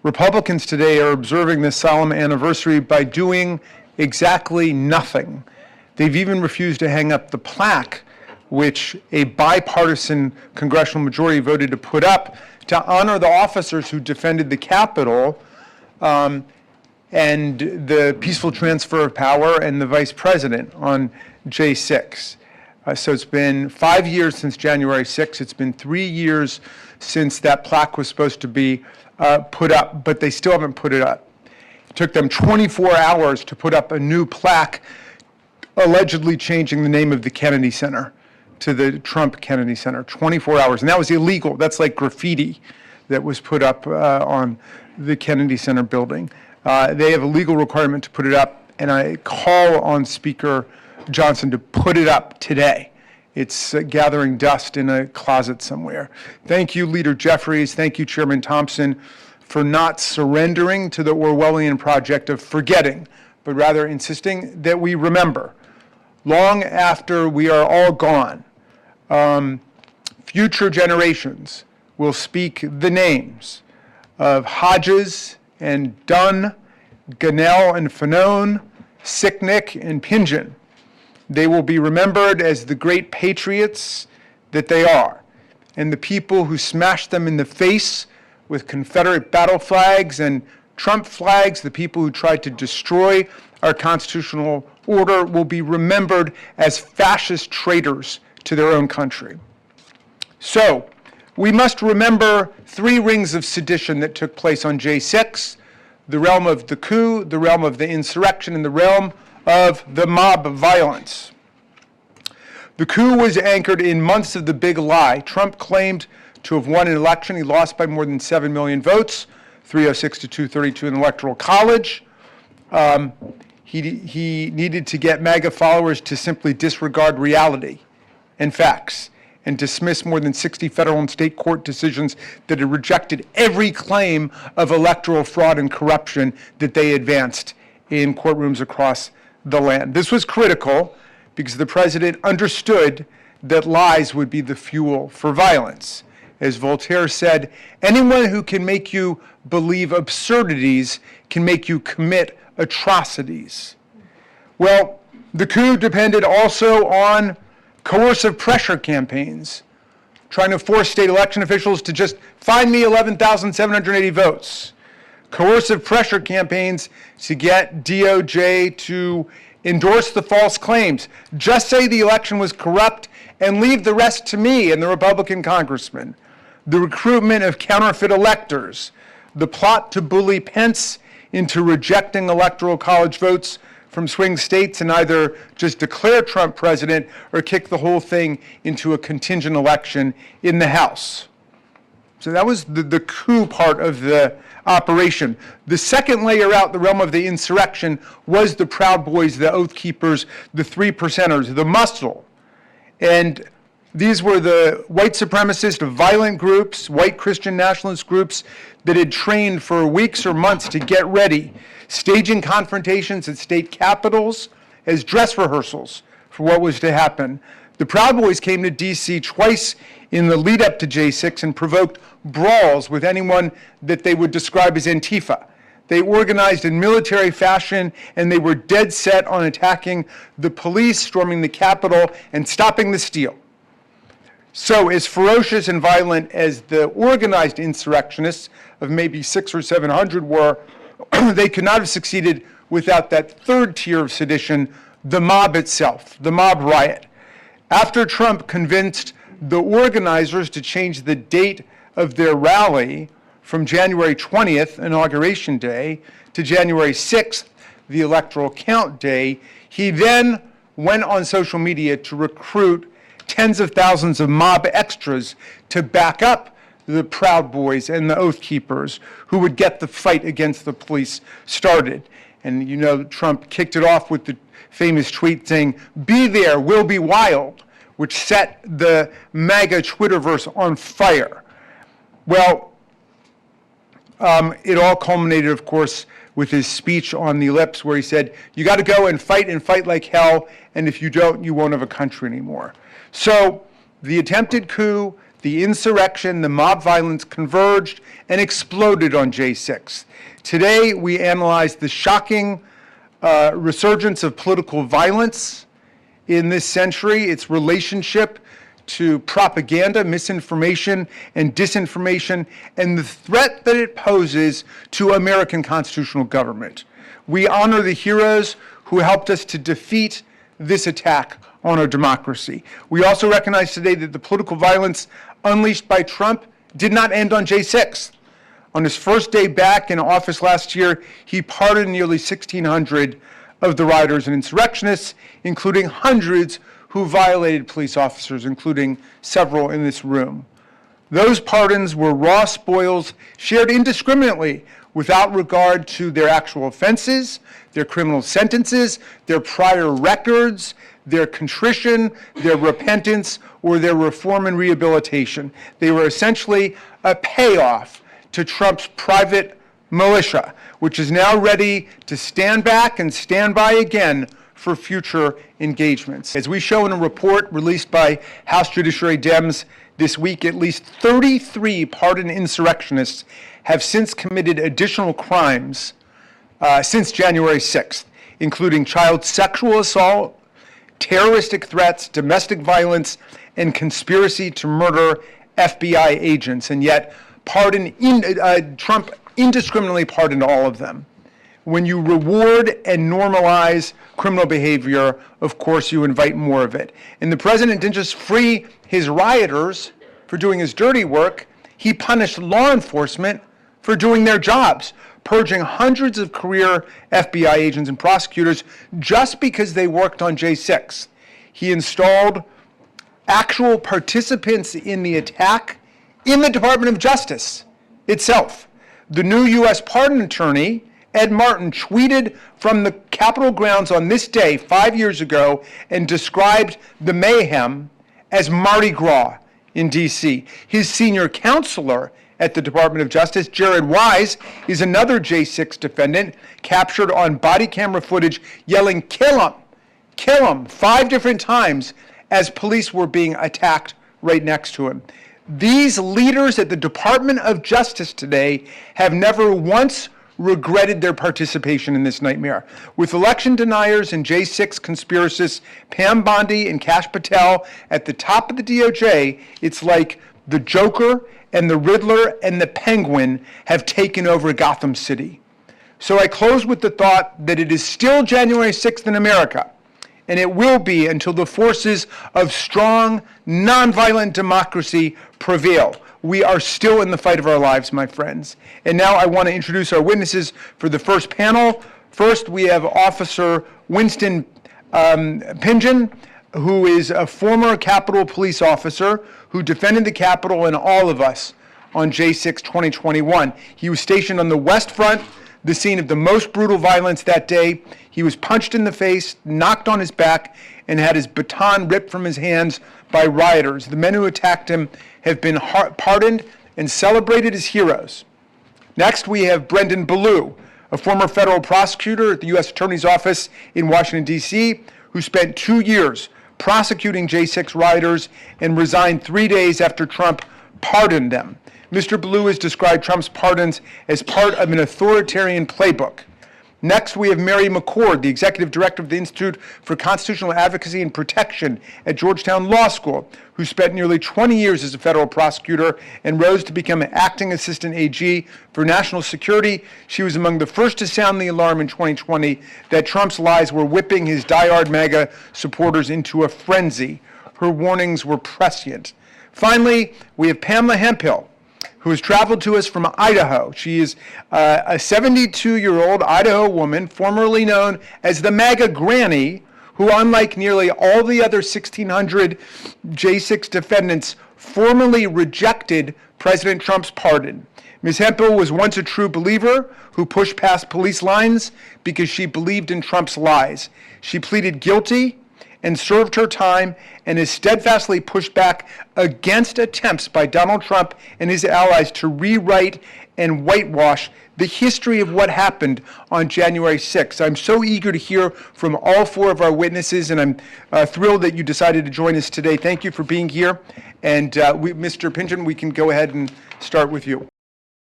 Republicans today are observing this solemn anniversary by doing exactly nothing. They've even refused to hang up the plaque, which a bipartisan congressional majority voted to put up to honor the officers who defended the Capitol and the peaceful transfer of power and the vice president on J6. So it's been 5 years since January 6th. It's been 3 years since that plaque was supposed to be put up, but they still haven't put it up. It took them 24 hours to put up a new plaque allegedly changing the name of the Kennedy Center to the Trump Kennedy Center. 24 hours, and that was illegal. That's like graffiti that was put up on the Kennedy Center building. They have a legal requirement to put it up, and I call on Speaker Johnson to put it up today. It's gathering dust in a closet somewhere. Thank you, Leader Jeffries. Thank you, Chairman Thompson, for not surrendering to the Orwellian project of forgetting, but rather insisting that we remember. Long after we are all gone, future generations will speak the names of Hodges and Dunn, Gunnell and Fanone, Sicknick and Pingen. They will be remembered as the great patriots that they are, and the people who smashed them in the face with Confederate battle flags and Trump flags, the people who tried to destroy our constitutional order, will be remembered as fascist traitors to their own country. So, we must remember 3 rings of sedition that took place on J6, the realm of the coup, the realm of the insurrection, and the realm of the mob violence. The coup was anchored in months of the big lie. Trump claimed to have won an election. He lost by more than 7 million votes, 306 to 232 in the Electoral College. He needed to get MAGA followers to simply disregard reality and facts and dismiss more than 60 federal and state court decisions that had rejected every claim of electoral fraud and corruption that they advanced in courtrooms across the land. This was critical because the president understood that lies would be the fuel for violence. As Voltaire said, anyone who can make you believe absurdities can make you commit atrocities. Well, the coup depended also on coercive pressure campaigns, trying to force state election officials to just find me 11,780 votes. Coercive pressure campaigns to get DOJ to endorse the false claims. Just say the election was corrupt and leave the rest to me and the Republican congressman. The recruitment of counterfeit electors, the plot to bully Pence into rejecting electoral college votes from swing states and either just declare Trump president or kick the whole thing into a contingent election in the House. So that was the coup part of the operation. The second layer out, the realm of the insurrection, was the Proud Boys, the Oath Keepers, the 3 percenters, the muscle. And these were the white supremacist violent groups, white Christian nationalist groups that had trained for weeks or months to get ready, staging confrontations at state capitals as dress rehearsals for what was to happen. The Proud Boys came to D.C. twice in the lead up to J6 and provoked brawls with anyone that they would describe as Antifa. They organized in military fashion, and they were dead set on attacking the police, storming the Capitol, and stopping the steal. So as ferocious and violent as the organized insurrectionists of maybe 600 or 700 were, they could not have succeeded without that third tier of sedition, the mob itself, the mob riot. After Trump convinced the organizers to change the date of their rally from January 20th, Inauguration Day, to January 6th, the electoral count day, he then went on social media to recruit tens of thousands of mob extras to back up the Proud Boys and the Oath Keepers who would get the fight against the police started. And you know, Trump kicked it off with the famous tweet saying, "Be there, we'll be wild," which set the MAGA Twitterverse on fire. Well, it all culminated, of course, with his speech on the ellipse where he said, you got to go and fight like hell, and if you don't, you won't have a country anymore. So the attempted coup, the The insurrection, the mob violence converged and exploded on J6. Today, we analyze the shocking resurgence of political violence in this century, its relationship to propaganda, misinformation, and disinformation, and the threat that it poses to American constitutional government. We honor the heroes who helped us to defeat this attack on our democracy. We also recognize today that the political violence unleashed by Trump did not end on J6. On his first day back in office last year, he pardoned nearly 1,600 of the rioters and insurrectionists, including hundreds who violated police officers, including several in this room. Those pardons were raw spoils shared indiscriminately without regard to their actual offenses, their criminal sentences, their prior records, their contrition, their repentance, or their reform and rehabilitation. They were essentially a payoff to Trump's private militia, which is now ready to stand back and stand by again for future engagements. As we show in a report released by House Judiciary Dems this week, at least 33 pardoned insurrectionists have since committed additional crimes since January 6th, including child sexual assault, terroristic threats, domestic violence, and conspiracy to murder FBI agents. And yet, Trump indiscriminately pardoned all of them. When you reward and normalize criminal behavior, of course, you invite more of it. And the president didn't just free his rioters for doing his dirty work, he punished law enforcement for doing their jobs, purging hundreds of career FBI agents and prosecutors just because they worked on J6. He installed actual participants in the attack in the Department of Justice itself. The new U.S. pardon attorney, Ed Martin, tweeted from the Capitol grounds on this day 5 years ago and described the mayhem as Mardi Gras in D.C. His senior counselor at the Department of Justice, Jared Wise, is another J6 defendant captured on body camera footage yelling, "Kill him," 5 different times as police were being attacked right next to him. These leaders at the Department of Justice today have never once regretted their participation in this nightmare. With election deniers and J6 conspiracists Pam Bondi and Kash Patel at the top of the DOJ, it's like the Joker and the Riddler and the Penguin have taken over Gotham City. So I close with the thought that it is still January 6th in America, and it will be until the forces of strong, nonviolent democracy prevail. We are still in the fight of our lives, my friends. And now I want to introduce our witnesses for the first panel. First, we have Officer Winston Pingen, who is a former Capitol police officer who defended the Capitol and all of us on J6 2021. He was stationed on the West Front, the scene of the most brutal violence that day. He was punched in the face, knocked on his back, and had his baton ripped from his hands by rioters. The men who attacked him have been pardoned and celebrated as heroes. Next, we have Brendan Ballou, a former federal prosecutor at the U.S. Attorney's Office in Washington, D.C., who spent 2 years prosecuting J6 rioters and resigned 3 days after Trump pardoned them. Mr. Ballou has described Trump's pardons as part of an authoritarian playbook. Next, we have Mary McCord, the executive director of the Institute for Constitutional Advocacy and Protection at Georgetown Law School, who spent nearly 20 years as a federal prosecutor and rose to become an acting assistant AG for national security. She was among the first to sound the alarm in 2020 that Trump's lies were whipping his diehard MAGA supporters into a frenzy. Her warnings were prescient. Finally, we have Pamela Hemphill, who has traveled to us from Idaho. She is a 72-year-old Idaho woman, formerly known as the MAGA Granny, who, unlike nearly all the other 1,600 J6 defendants, formally rejected President Trump's pardon. Ms. Hemphill was once a true believer who pushed past police lines because she believed in Trump's lies. She pleaded guilty and served her time and has steadfastly pushed back against attempts by Donald Trump and his allies to rewrite and whitewash the history of what happened on January 6th. I'm so eager to hear from all four of our witnesses, and I'm thrilled that you decided to join us today. Thank you for being here. And Mr. Pynchon, we can go ahead and start with you.